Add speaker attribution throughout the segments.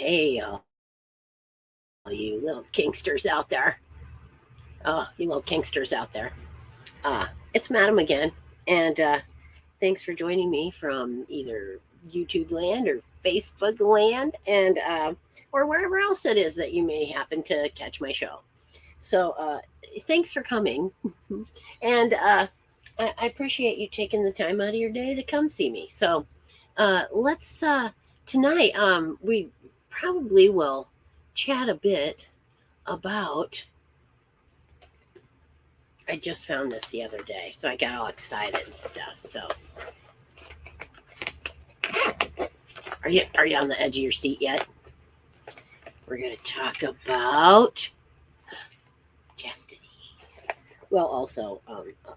Speaker 1: Hey, you little kinksters out there. You little kinksters out there. It's Madam again. And thanks for joining me from either YouTube land or Facebook land or wherever else it is that you may happen to catch my show. So thanks for coming. and I appreciate you taking the time out of your day to come see me. So let's tonight we probably will chat a bit about. I just found this the other day, so I got all excited and stuff. So are you on the edge of your seat yet? We're gonna talk about chastity. Well, also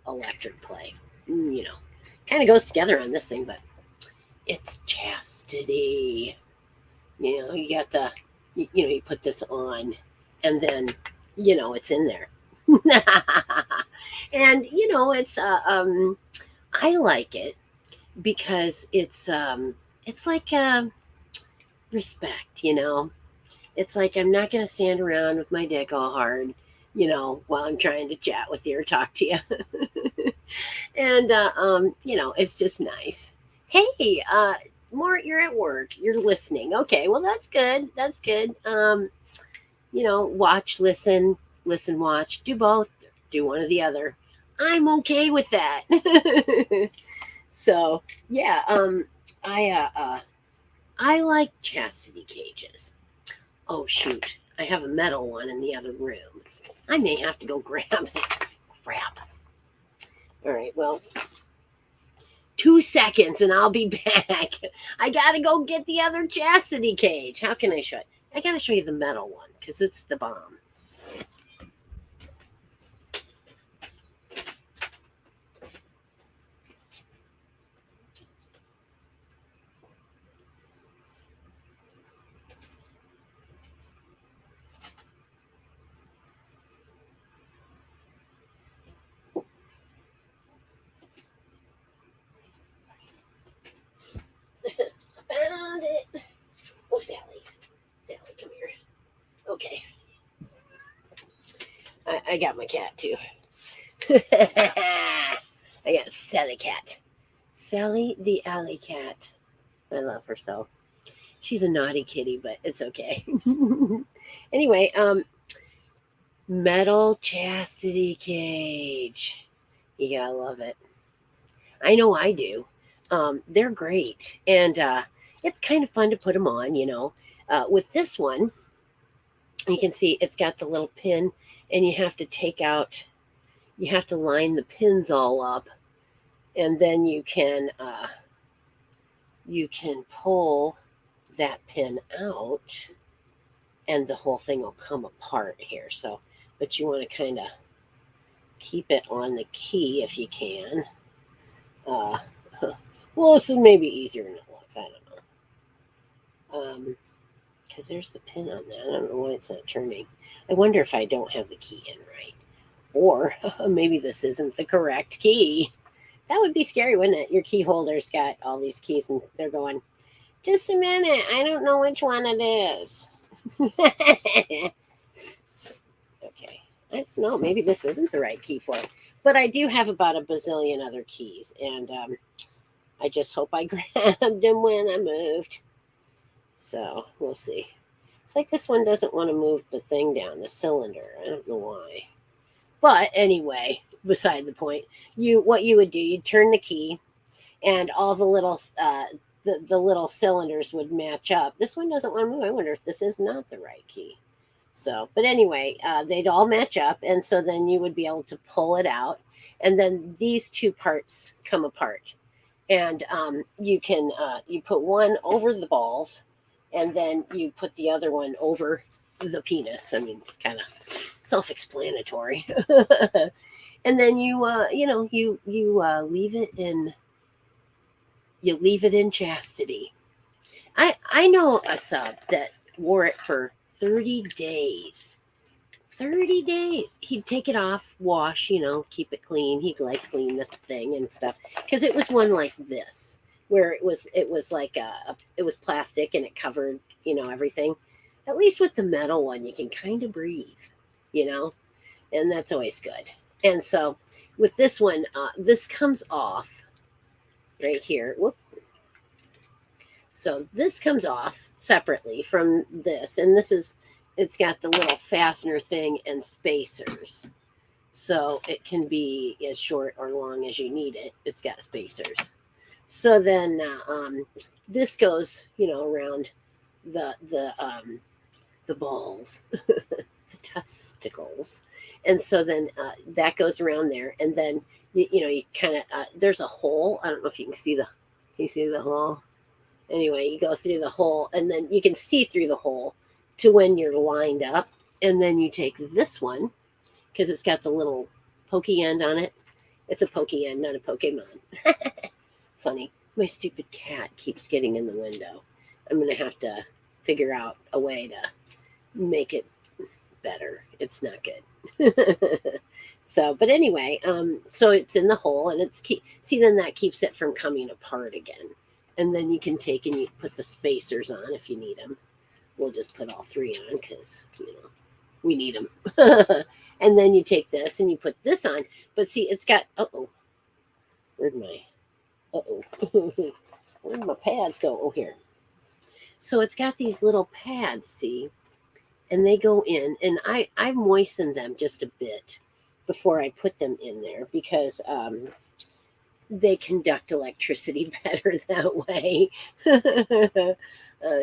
Speaker 1: electric play. You know, kind of goes together on this thing, but it's chastity. You got you put this on, and then it's in there. And it's I like it because it's like respect. It's like I'm not going to stand around with my dick all hard, while I'm trying to chat with you or talk to you. And it's just nice. Hey, Mort, you're at work, you're listening. Okay, well, that's good. Watch, listen, watch, do both, do one or the other. I'm okay with that. So yeah, I like chastity cages. Oh shoot, I have a metal one in the other room. I may have to go grab it. Crap. All right, well, 2 seconds and I'll be back. I gotta go get the other chastity cage. How can I show it? I gotta show you the metal one because it's the bomb. Found it. Oh, Sally, come here. Okay, I got my cat too. I got Sally cat. Sally the alley cat. I love her so. She's a naughty kitty, but it's okay. Anyway, metal chastity cage. You gotta love it. I know I do. They're great, and it's kind of fun to put them on. With this one, you can see it's got the little pin, and you have to take out. You have to line the pins all up, and then you can pull that pin out, and the whole thing will come apart here. So, but you want to kind of keep it on the key if you can. Uh, well, this is maybe easier than it looks. I don't know. Because there's the pin on that. I don't know why it's not turning. I wonder if I don't have the key in right. Or maybe this isn't the correct key. That would be scary, wouldn't it? Your key holder's got all these keys and they're going, just a minute, I don't know which one it is. Okay. I don't know, maybe this isn't the right key for it. But I do have about a bazillion other keys, and I just hope I grabbed them when I moved. So we'll see. It's like this one doesn't want to move the thing down, the cylinder. I don't know why. But anyway, beside the point, what you would do, you'd turn the key, and all the little the little cylinders would match up. This one doesn't want to move. I wonder if this is not the right key. So, but anyway, they'd all match up, and so then you would be able to pull it out, and then these two parts come apart, and you put one over the balls, and then you put the other one over the penis. I mean, it's kind of self-explanatory. And then you leave it in chastity. I know a sub that wore it for 30 days. 30 days. He'd take it off, wash, keep it clean. He'd like clean the thing and stuff. Because it was one like this. where it was like it was plastic and it covered, everything. At least with the metal one, you can kind of breathe, you know, and that's always good. And so with this one, this comes off right here. Whoop. So this comes off separately from this, and it's got the little fastener thing and spacers. So it can be as short or long as you need it. It's got spacers. So then this goes, around the balls, the testicles, and so then that goes around there, and then you kind of there's a hole. I don't know if you can see the hole. Anyway, you go through the hole, and then you can see through the hole to when you're lined up, and then you take this one because it's got the little pokey end on it. It's a pokey end, not a Pokemon. Funny. My stupid cat keeps getting in the window. I'm going to have to figure out a way to make it better. It's not good. So, but anyway, so it's in the hole, and then that keeps it from coming apart again. And then you can take and you put the spacers on if you need them. We'll just put all three on because, we need them. And then you take this and you put this on. But see, it's got, where'd my pads go? Oh, here. So it's got these little pads, see? And they go in, and I moisten them just a bit before I put them in there because they conduct electricity better that way.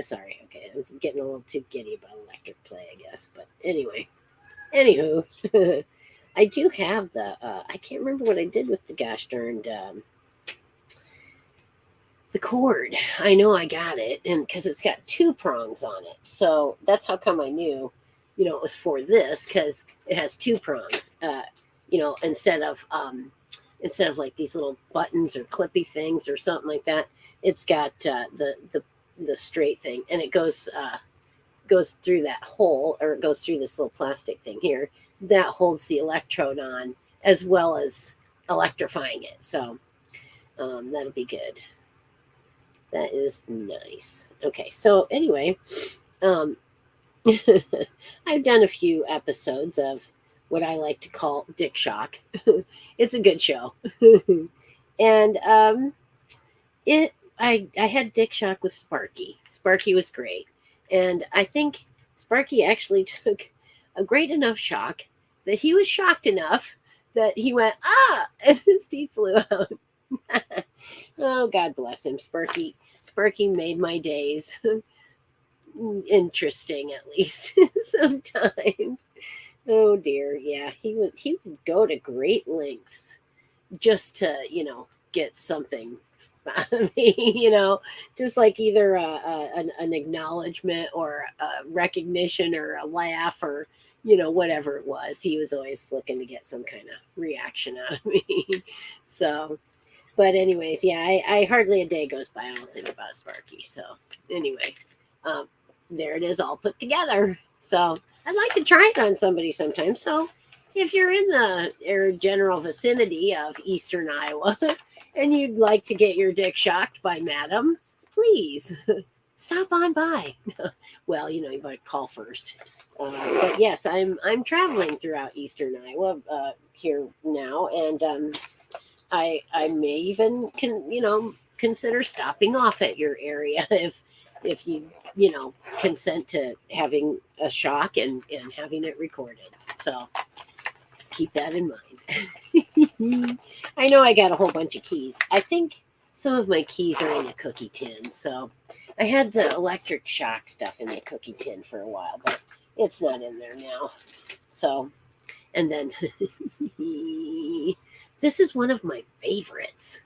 Speaker 1: Sorry, okay, I was getting a little too giddy about electric play, I guess. But anywho, I do have I can't remember what I did with the gosh darned the cord. I know I got it, and because it's got two prongs on it, so that's how come I knew, it was for this because it has two prongs. Instead of like these little buttons or clippy things or something like that, it's got the straight thing, and it goes through that hole, or it goes through this little plastic thing here that holds the electrode on as well as electrifying it. So that'll be good. That is nice. Okay, so anyway, I've done a few episodes of what I like to call Dick Shock. It's a good show. And I had Dick Shock with Sparky. Sparky was great. And I think Sparky actually took a great enough shock that he was shocked enough that he went, and his teeth flew out. Oh, God bless him. Sparky made my days interesting, at least sometimes. Oh dear, yeah, he would go to great lengths just to get something out of me, just like either an acknowledgement or a recognition or a laugh or whatever it was. He was always looking to get some kind of reaction out of me. So, but anyways, yeah, I hardly a day goes by I don't think about Sparky. So anyway, there it is all put together. So I'd like to try it on somebody sometime. So if you're in the general vicinity of Eastern Iowa and you'd like to get your dick shocked by Madam, please stop on by. Well, you better call first. But yes, I'm traveling throughout Eastern Iowa here now, and I may even consider stopping off at your area if you consent to having a shock and having it recorded. So keep that in mind. I know I got a whole bunch of keys. I think some of my keys are in a cookie tin. So I had the electric shock stuff in the cookie tin for a while, but it's not in there now. So, and then this is one of my favorites.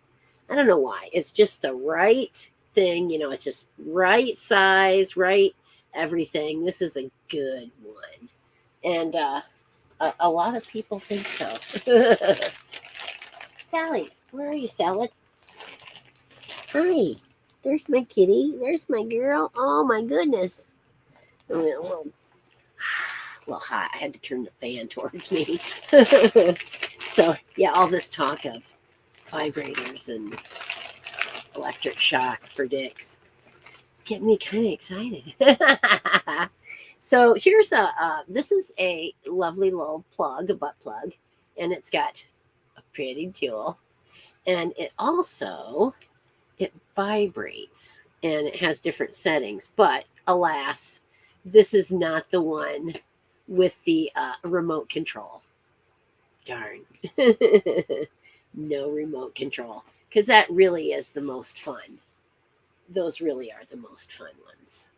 Speaker 1: I don't know why. It's just the right thing. It's just right size, right everything. This is a good one. And a lot of people think so. Sally, where are you, Sally? Hi. There's my kitty. There's my girl. Oh, my goodness. Well, hi. I had to turn the fan towards me. So, yeah, all this talk of vibrators and electric shock for dicks. It's getting me kind of excited. So here's this is a lovely little plug, a butt plug, and it's got a pretty jewel, and it vibrates, and it has different settings, but alas, this is not the one with the remote control. Darn. No remote control, because that really is the most fun. Those really are the most fun ones.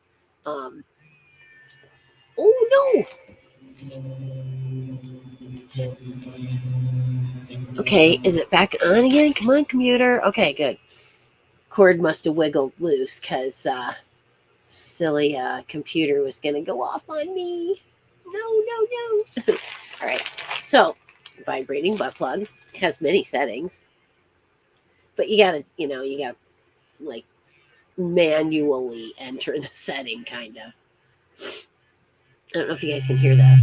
Speaker 1: Oh no. Okay, is it back on again? Come on, computer. Okay, good. Cord must have wiggled loose because silly computer was going to go off on me. No. All right. So, vibrating butt plug has many settings, but you gotta like manually enter the setting, kind of. I don't know if you guys can hear that.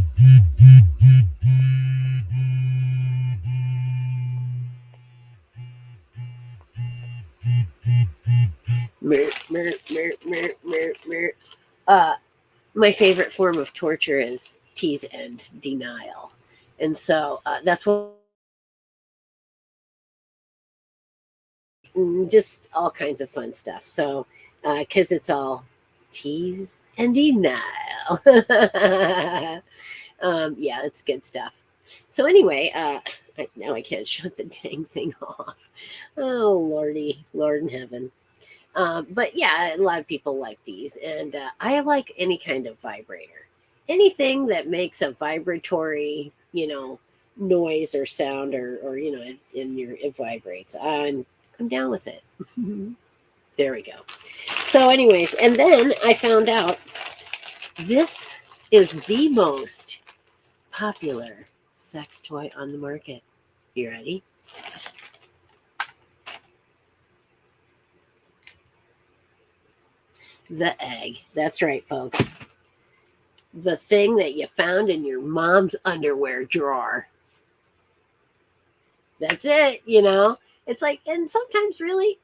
Speaker 1: My favorite form of torture is tease and denial. And so that's what just all kinds of fun stuff. So, because it's all tease and denial. Yeah, it's good stuff. So anyway, now I can't shut the dang thing off. Oh, Lordy, Lord in heaven. But yeah, a lot of people like these, and I like any kind of vibrator. Anything that makes a vibratory, noise or sound, or it vibrates. I'm down with it. There we go. So, anyways, and then I found out this is the most popular sex toy on the market. You ready? The egg. That's right, folks. The thing that you found in your mom's underwear drawer. That's it, It's like, and sometimes really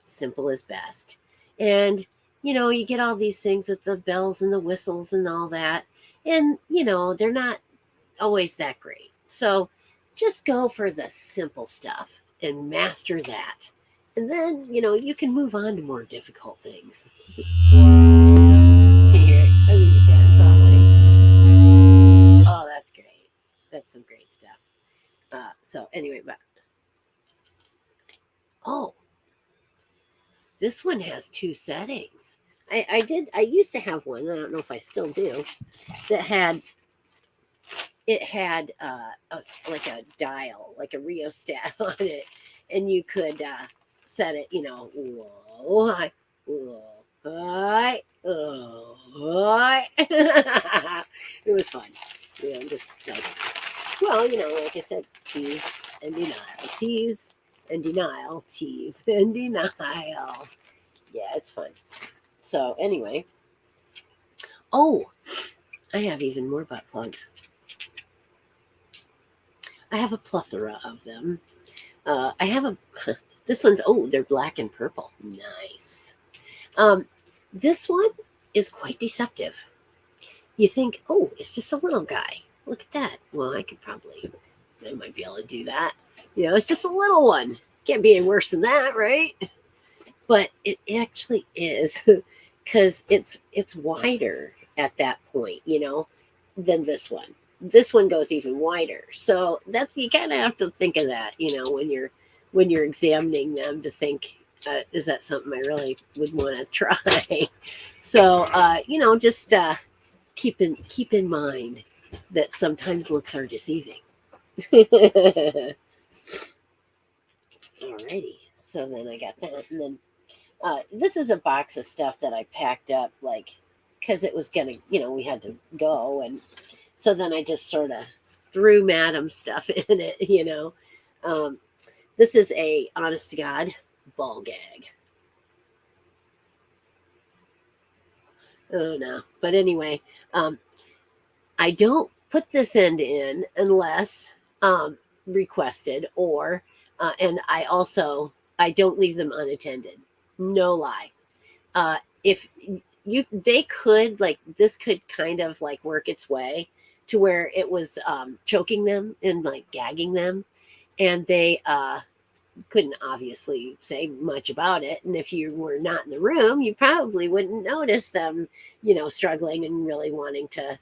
Speaker 1: simple is best. And, you get all these things with the bells and the whistles and all that. And, they're not always that great. So just go for the simple stuff and master that. And then, you can move on to more difficult things. Oh, that's great. That's some great stuff. So anyway, this one has two settings. I used to have one, I don't know if I still do, that had like a dial, like a rheostat on it, and you could set it, low, high, low, high, low, high. It was fun. Just like, like I said, tease and denial, tease and denial, tease and denial. Yeah, it's fun. So anyway, I have even more butt plugs. I have a plethora of them. I have this one's, they're black and purple. Nice. This one is quite deceptive. You think, it's just a little guy. Look at that. Well, I might be able to do that. It's just a little one. Can't be any worse than that, right? But it actually is, because it's wider at that point, than this one. This one goes even wider. So you kind of have to think of that, when you're examining them, to think, is that something I really would want to try? So just keep in mind that sometimes looks are deceiving. Alrighty. So then I got that, and then this is a box of stuff that I packed up, because it was gonna, we had to go, and so then I just sort of threw Madam stuff in it, This is a honest to God ball gag. Oh no, but anyway, I don't put this end in unless requested, or and I don't leave them unattended. No lie. If they could, like, this could kind of like work its way to where it was choking them and like gagging them, and they couldn't obviously say much about it. And if you were not in the room, you probably wouldn't notice them, struggling and really wanting to,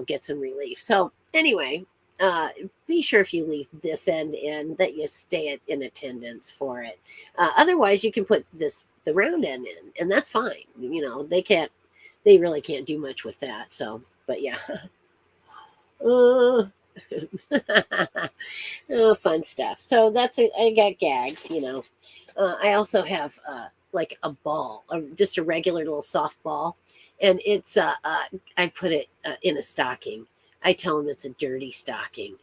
Speaker 1: get some relief. So, anyway, uh, be sure if you leave this end in that you stay in attendance for it. Otherwise, you can put the round end in, and that's fine. They really can't do much with that. So, but yeah. Uh, oh, fun stuff. So that's it. I got gags. I also have like a ball, just a regular little soft ball, and it's I put it in a stocking. I tell them it's a dirty stocking.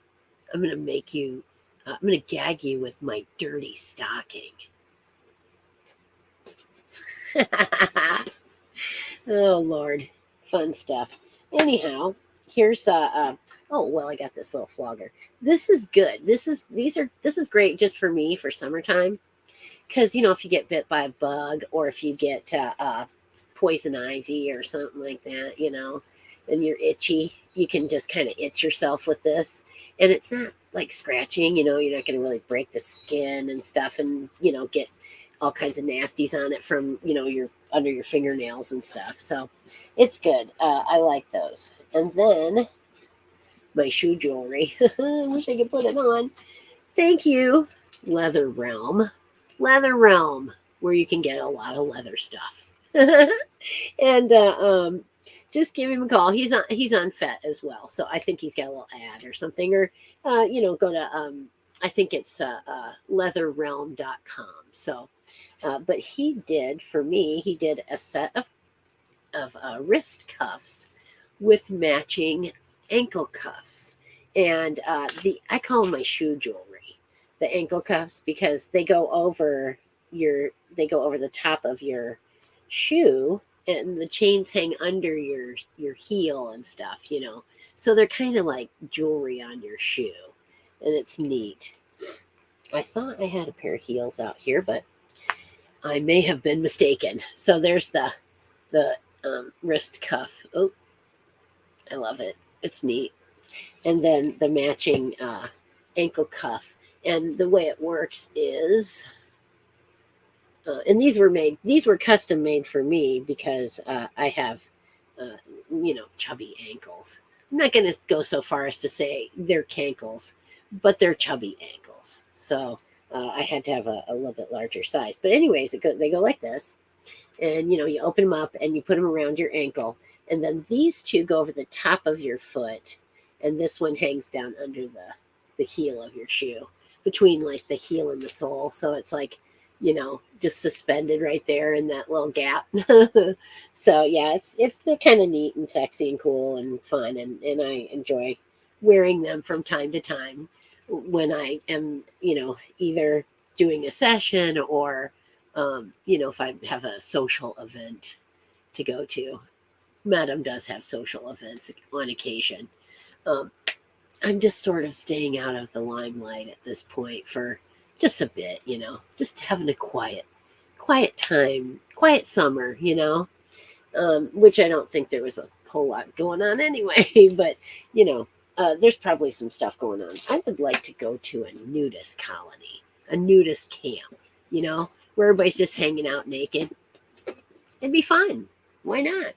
Speaker 1: I'm gonna make you. I'm gonna gag you with my dirty stocking. Oh Lord, fun stuff. Anyhow, here's oh well, I got this little flogger. This is good. This is great just for me for summertime, because if you get bit by a bug, or if you get poison ivy or something like that, and you're itchy, you can just kind of itch yourself with this, and it's not like scratching. You're not going to really break the skin and stuff, and get all kinds of nasties on it from your under your fingernails and stuff. So it's good. I like those. And then my shoe jewelry. I wish I could put it on. Thank you, Leather Realm. Leather Realm, where you can get a lot of leather stuff. And just give him a call. He's on FET as well, so I think he's got a little ad or something, or go to I think it's leatherrealm.com. So, but he did for me. He did a set of wrist cuffs with matching ankle cuffs, and I call them my shoe jewelry, the ankle cuffs, because they go over the top of your shoe, and the chains hang under your heel and stuff. So they're kind of like jewelry on your shoe, and it's neat. I thought I had a pair of heels out here, but I may have been mistaken. So there's the wrist cuff. Oh, I love it. It's neat. And then the matching ankle cuff. And the way it works is, and these were custom made for me, because I have, chubby ankles. I'm not going to go so far as to say they're cankles, but they're chubby ankles. So I had to have a little bit larger size. But anyways, they go like this, and you open them up and you put them around your ankle, and then these two go over the top of your foot, and this one hangs down under the heel of your shoe, between like the heel and the sole. So it's like, just suspended right there in that little gap. So yeah, they're kind of neat and sexy and cool and fun, and I enjoy wearing them from time to time when I am, either doing a session, or if I have a social event to go to. Madam does have social events on occasion. Um, I'm just sort of staying out of the limelight at this point for just a bit, just having a quiet time, quiet summer, which I don't think there was a whole lot going on anyway, but, there's probably some stuff going on. I would like to go to a nudist colony, a nudist camp, where everybody's just hanging out naked. It'd be fun. Why not?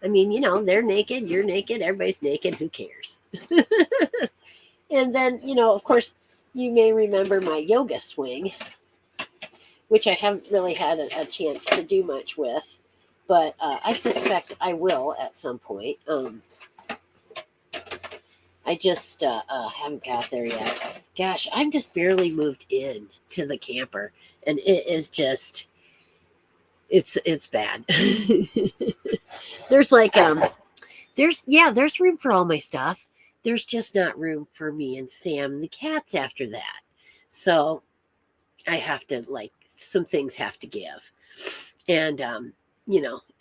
Speaker 1: I mean, they're naked, you're naked, everybody's naked. Who cares? And then, of course, you may remember my yoga swing, which I haven't really had a chance to do much with, but I suspect I will at some point. I just haven't got there yet. Gosh, I'm just barely moved in to the camper, and it is just, it's bad. There's like there's room for all my stuff. There's just not room for me and Sam and the cats after that. So I have to, like, some things have to give. And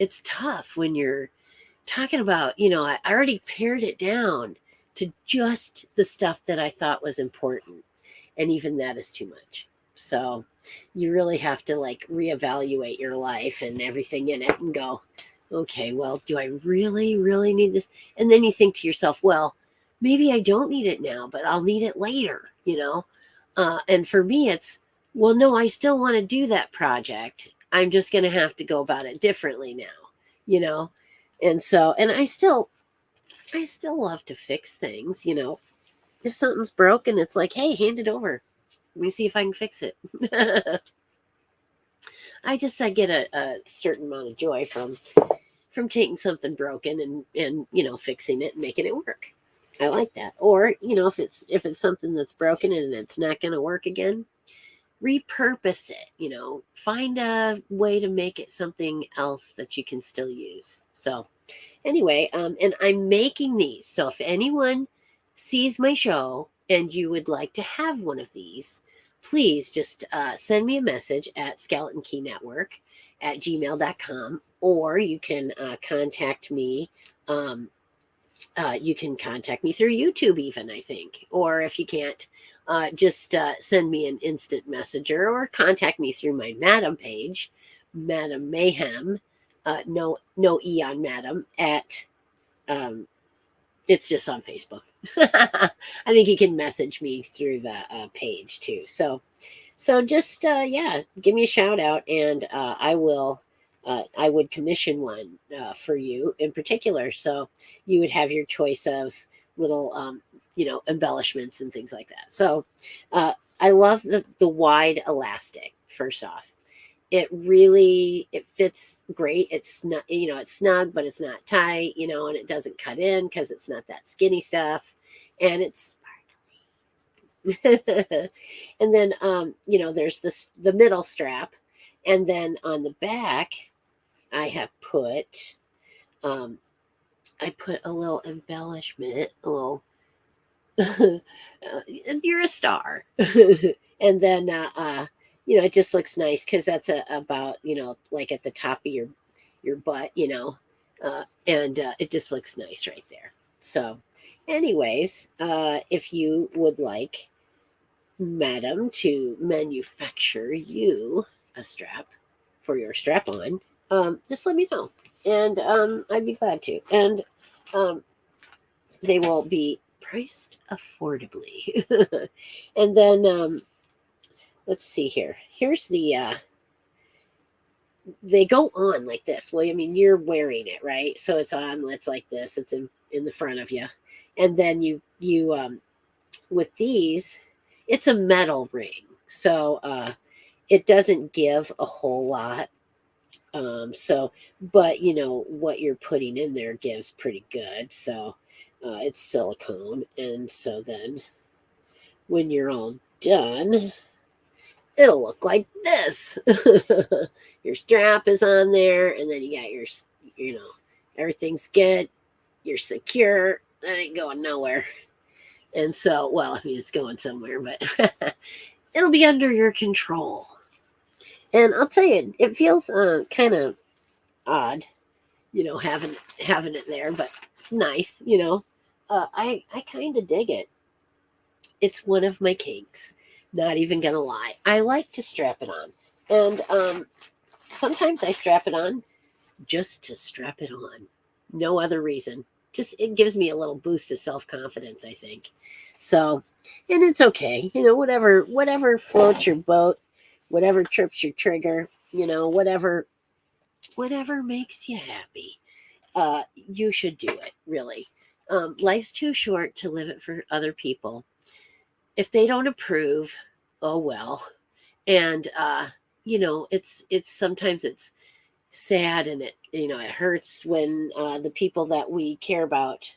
Speaker 1: it's tough when you're talking about, I already pared it down to just the stuff that I thought was important. And even that is too much. So you really have to like reevaluate your life and everything in it and go, okay, well, do I really, really need this? And then you think to yourself, well, maybe I don't need it now, but I'll need it later, you know? And for me, it's, well, no, I still want to do that project. I'm just going to have to go about it differently now, you know? And so, and I still love to fix things, you know? If something's broken, it's like, hey, hand it over. Let me see if I can fix it. I get a certain amount of joy from taking something broken and you know fixing it and making it work. I like that. Or you know if it's something that's broken and it's not going to work again, repurpose it. You know, find a way to make it something else that you can still use. So anyway, and I'm making these. So if anyone sees my show and you would like to have one of these, please just send me a message at Skeleton Key Network at gmail.com, or you can contact me. You can contact me through YouTube, even, I think. Or if you can't, just send me an instant messenger or contact me through my Madam page, Madam Mayhem. No E on Madam at it's just on Facebook. I think you can message me through the page too. So just yeah, give me a shout out, and I will. I would commission one for you in particular, so you would have your choice of little, you know, embellishments and things like that. So I love the wide elastic. First off, it fits great. It's not, you know, it's snug but it's not tight, you know, and it doesn't cut in because it's not that skinny stuff, and it's and then you know there's the middle strap, and then on the back I have put um I put a little embellishment, a little you're a star. And then you know it just looks nice because that's about, you know, like at the top of your butt, you know, and it just looks nice right there. So anyways, if you would like Madam to manufacture you a strap for your strap on, just let me know, and I'd be glad to. And um, they will be priced affordably. And then let's see here. Here's the they go on like this. Well, I mean, you're wearing it, right? So it's on, it's like this. It's in the front of you. And then you with these, it's a metal ring. So it doesn't give a whole lot. So but you know what you're putting in there gives pretty good. So it's silicone, and so then when you're all done, it'll look like this. Your strap is on there, and then you got your, you know, everything's good. You're secure. That ain't going nowhere. And so, well, I mean, it's going somewhere, but it'll be under your control. And I'll tell you, it feels kind of odd, you know, having it there, but nice, you know. I kind of dig it. It's one of my kinks. Not even gonna lie. I like to strap it on, and sometimes I strap it on just to strap it on. No other reason. Just it gives me a little boost of self confidence, I think. So, and it's okay. You know, whatever floats your boat, whatever trips your trigger. You know, whatever makes you happy. You should do it. Really, life's too short to live it for other people. If they don't approve, oh well. And you know, it's sometimes it's sad, and it, you know, it hurts when the people that we care about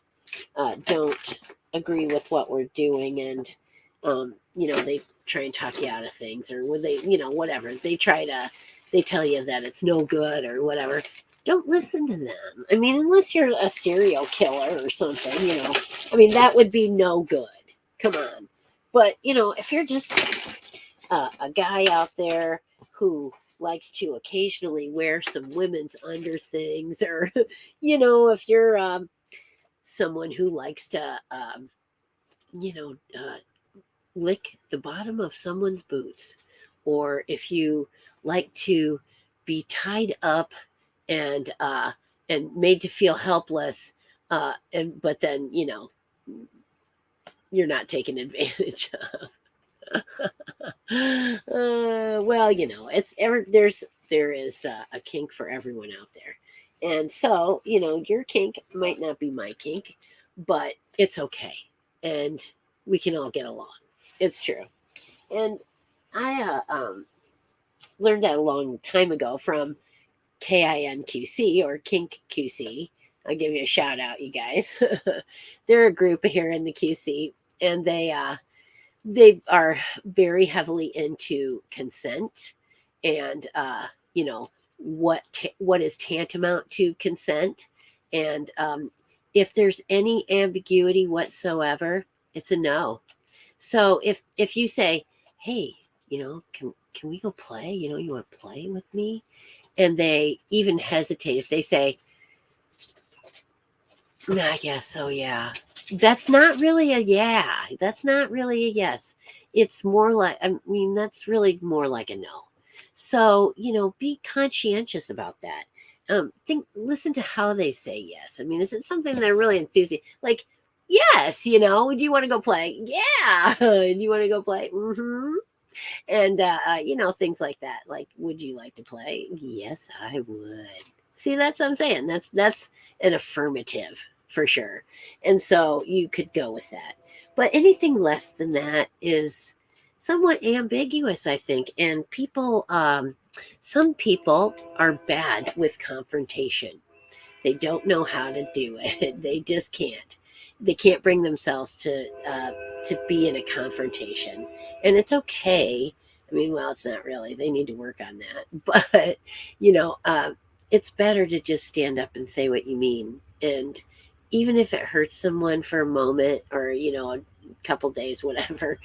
Speaker 1: don't agree with what we're doing, and you know, they try and talk you out of things, or when they, you know, whatever they tell you that it's no good or whatever. Don't listen to them. I mean, unless you're a serial killer or something, you know, I mean, that would be no good. Come on. But you know, if you're just a guy out there who likes to occasionally wear some women's under things, or you know, if you're someone who likes to you know, lick the bottom of someone's boots, or if you like to be tied up and made to feel helpless, but then you're not taken advantage of. Well, there is a kink for everyone out there, and so your kink might not be my kink, but it's okay, and we can all get along. It's true, and I learned that a long time ago from KINQC or Kink QC. I'll give you a shout out, you guys. They're a group here in the QC, and they are very heavily into consent and what is tantamount to consent, and if there's any ambiguity whatsoever, it's a no. So if you say, hey, can we go play, you want to play with me, and they even hesitate, if they say, I guess so, yeah. That's not really a yeah. That's not really a yes. It's more like, that's really more like a no. So, be conscientious about that. Listen to how they say yes. Is it something they're really enthusiastic? Like, yes, do you want to go play? Yeah. Do you want to go play? Mm-hmm. And, things like that. Like, would you like to play? Yes, I would. See, that's what I'm saying. That's an affirmative for sure. And so you could go with that. But anything less than that is somewhat ambiguous, I think. And some people are bad with confrontation. They don't know how to do it. They just can't. They can't bring themselves to be in a confrontation, and it's okay. Well, it's not really. They need to work on that, but it's better to just stand up and say what you mean, and even if it hurts someone for a moment or a couple days, whatever,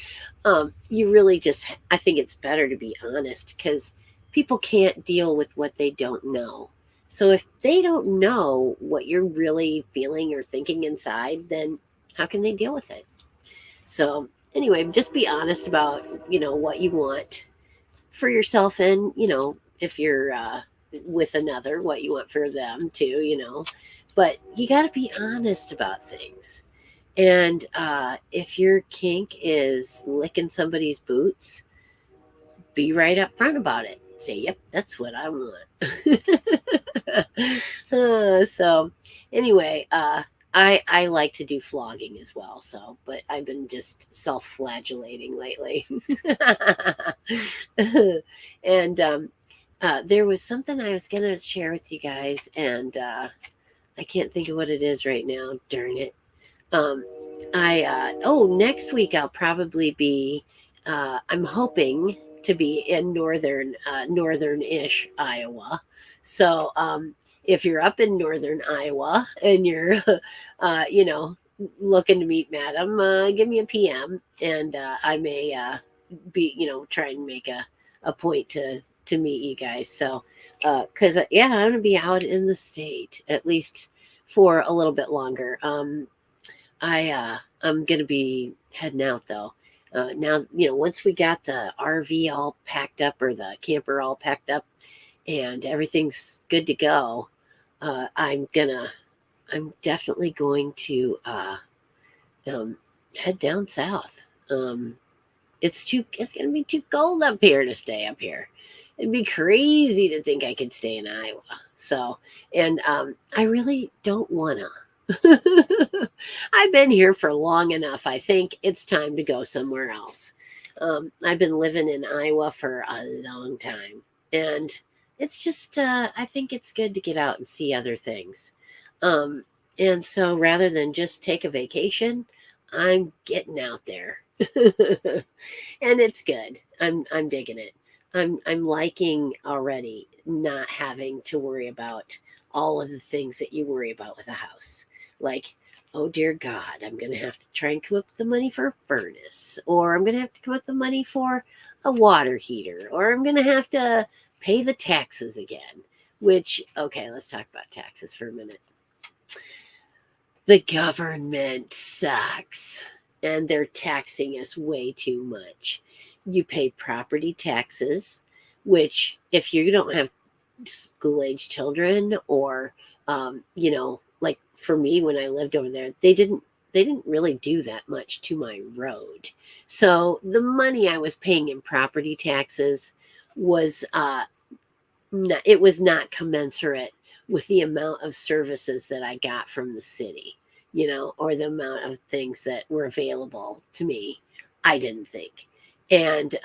Speaker 1: you really just. I think it's better to be honest because people can't deal with what they don't know. So if they don't know what you're really feeling or thinking inside, then how can they deal with it? So anyway, just be honest about, what you want for yourself, and, if you're with another, what you want for them too, but you got to be honest about things. And if your kink is licking somebody's boots, be right up front about it. Say, yep, that's what I want. So anyway, I like to do flogging as well. So, but I've been just self-flagellating lately. And there was something I was gonna share with you guys, and I can't think of what it is right now. Darn it. Um, next week I'll probably be. I'm hoping to be in northern-ish Iowa. So if you're up in northern Iowa and you're, looking to meet Madam, give me a PM, and I may be, try and make a point to meet you guys. So, because yeah, I'm gonna be out in the state at least for a little bit longer. I'm gonna be heading out though. Now, once we got the RV all packed up, or the camper all packed up, and everything's good to go, I'm definitely going to head down south. It's gonna be too cold up here to stay up here. It'd be crazy to think I could stay in Iowa. So, and I really don't wanna. I've been here for long enough. I think it's time to go somewhere else. I've been living in Iowa for a long time, and it's just, I think it's good to get out and see other things. Um, and so rather than just take a vacation, I'm getting out there. And it's good. I'm digging it. I'm liking already not having to worry about all of the things that you worry about with a house. Like, oh dear God, I'm going to have to try and come up with the money for a furnace, or I'm going to have to come up with the money for a water heater, or I'm going to have to pay the taxes again. Which, okay, let's talk about taxes for a minute. The government sucks, and they're taxing us way too much. You pay property taxes, which if you don't have school age children or like for me when I lived over there, they didn't really do that much to my road. So the money I was paying in property taxes was it was not commensurate with the amount of services that I got from the city, or the amount of things that were available to me. I didn't think. And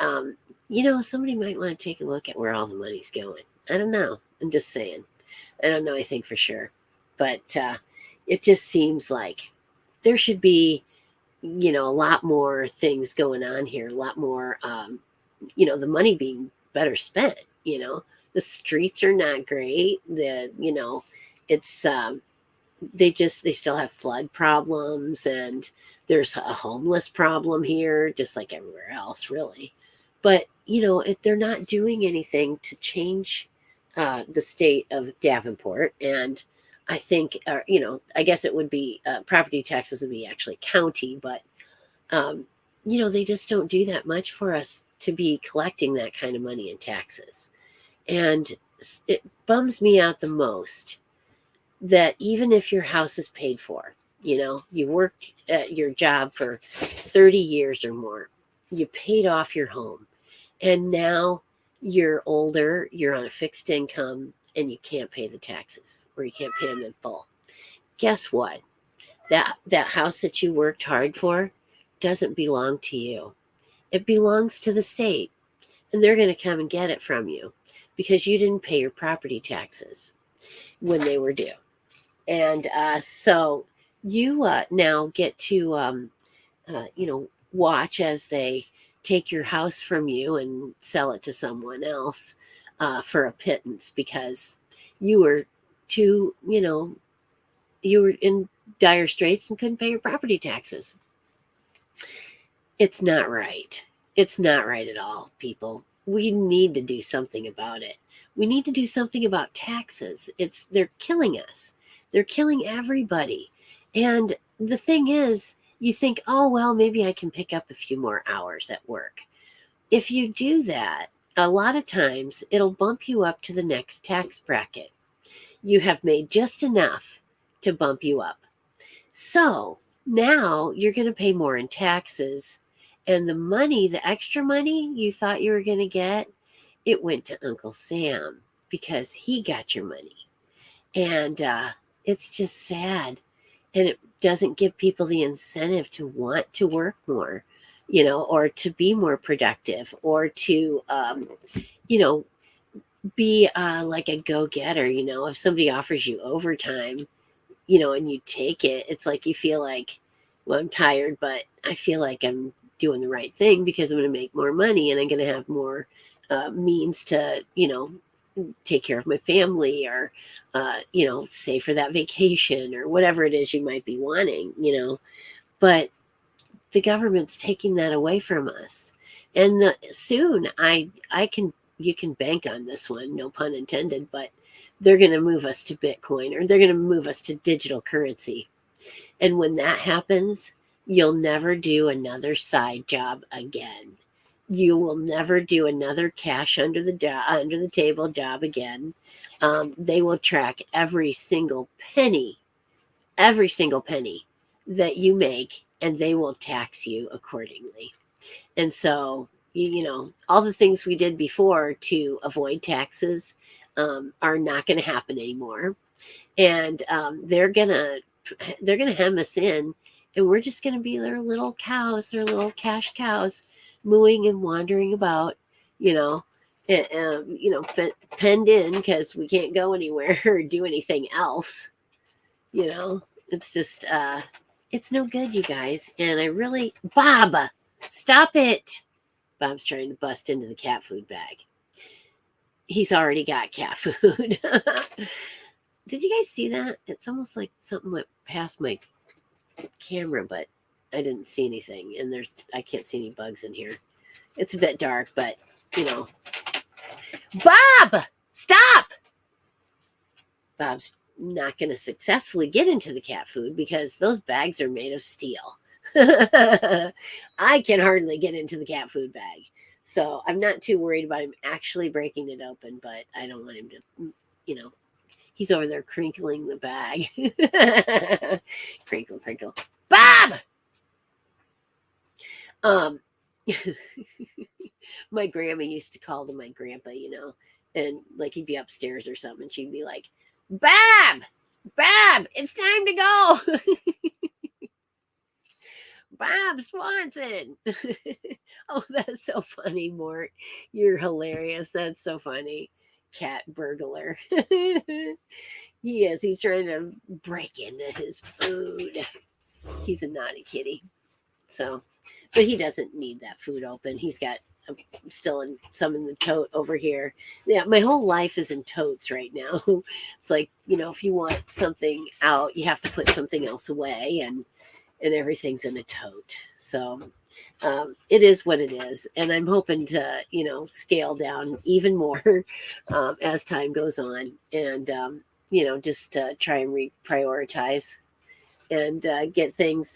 Speaker 1: somebody might want to take a look at where all the money's going. I don't know. I'm just saying. I don't know anything for sure. But it just seems like there should be, a lot more things going on here, a lot more, the money being better spent. The streets are not great. It's, they still have flood problems, and there's a homeless problem here, just like everywhere else, really. But, they're not doing anything to change the state of Davenport. And I think, I guess it would be property taxes would be actually county, but, they just don't do that much for us to be collecting that kind of money in taxes. And it bums me out the most that even if your house is paid for, you worked at your job for 30 years or more, you paid off your home, and now you're older, you're on a fixed income, and you can't pay the taxes, or you can't pay them in full. Guess what? That house that you worked hard for doesn't belong to you. It belongs to the state, and they're going to come and get it from you because you didn't pay your property taxes when they were due. And so you now get to, watch as they take your house from you and sell it to someone else for a pittance because you were too, you were in dire straits and couldn't pay your property taxes. It's not right. It's not right at all, people. We need to do something about it. We need to do something about taxes. They're killing us. They're killing everybody. And the thing is, you think, oh, well, maybe I can pick up a few more hours at work. If you do that, a lot of times it'll bump you up to the next tax bracket. You have made just enough to bump you up. So now you're going to pay more in taxes. And the extra money you thought you were going to get, it went to Uncle Sam because he got your money. And it's just sad. And it doesn't give people the incentive to want to work more, or to be more productive, or to, be like a go-getter. If somebody offers you overtime, and you take it, it's like you feel like, well, I'm tired, but I feel like I'm doing the right thing because I'm going to make more money and I'm going to have more means to, take care of my family, or, save for that vacation or whatever it is you might be wanting, but the government's taking that away from us. And soon you can bank on this one, no pun intended, but they're going to move us to Bitcoin, or they're going to move us to digital currency. And when that happens, you'll never do another side job again. You will never do another cash under the table job again. They will track every single penny that you make, and they will tax you accordingly. And so, all the things we did before to avoid taxes are not going to happen anymore. And they're gonna hem us in, and we're just gonna be their little cows, their little cash cows, mooing and wandering about, penned in because we can't go anywhere or do anything else. It's just it's no good, you guys. And Bob, stop it. Bob's trying to bust into the cat food bag. He's already got cat food. Did you guys see that? It's almost like something went past my camera, but I didn't see anything. And I can't see any bugs in here. It's a bit dark, but Bob, stop! Bob's not going to successfully get into the cat food because those bags are made of steel. I can hardly get into the cat food bag. So I'm not too worried about him actually breaking it open, but I don't want him to, he's over there crinkling the bag. Crinkle, crinkle. Bob! Um, my grandma used to call to my grandpa, and like he'd be upstairs or something. She'd be like, Bob, Bob, it's time to go. Bob Swanson. Oh, that's so funny, Mort. You're hilarious. That's so funny. Cat burglar. He is. He's trying to break into his food. He's a naughty kitty. So, but he doesn't need that food open. He's got still some in the tote over here. Yeah, my whole life is in totes right now. It's like, if you want something out, you have to put something else away, and everything's in a tote. So it is what it is. And I'm hoping to, scale down even more as time goes on, and, just try and reprioritize and get things,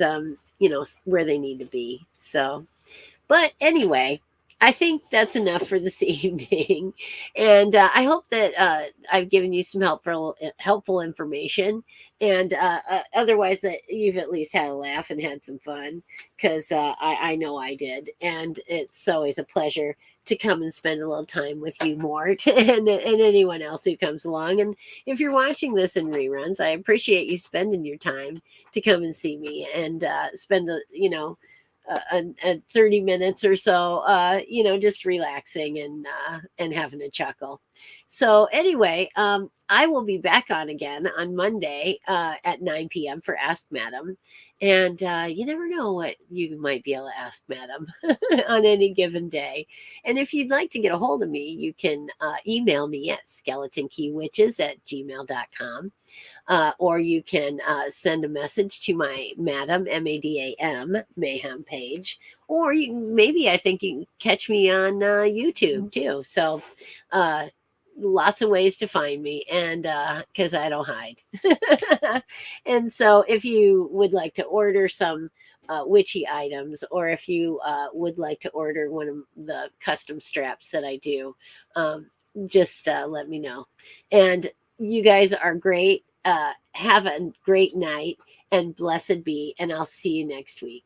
Speaker 1: where they need to be. So, but anyway, I think that's enough for this evening. And I hope that I've given you some helpful information. And otherwise, that you've at least had a laugh and had some fun, because I know I did. And it's always a pleasure to come and spend a little time with you, Mort, and anyone else who comes along. And if you're watching this in reruns, I appreciate you spending your time to come and see me and spend a 30 minutes or so, just relaxing and having a chuckle. So anyway, I will be back on again on Monday at 9 p.m. for Ask Madam. And you never know what you might be able to ask Madam on any given day. And if you'd like to get a hold of me, you can email me at skeletokeyWitches@gmail.com. Or you can send a message to my Madam, M-A-D-A-M, Mayhem page. Or maybe I think you can catch me on YouTube too. So lots of ways to find me, and because I don't hide. And so if you would like to order some witchy items, or if you would like to order one of the custom straps that I do, just let me know. And you guys are great. Have a great night, and blessed be, and I'll see you next week.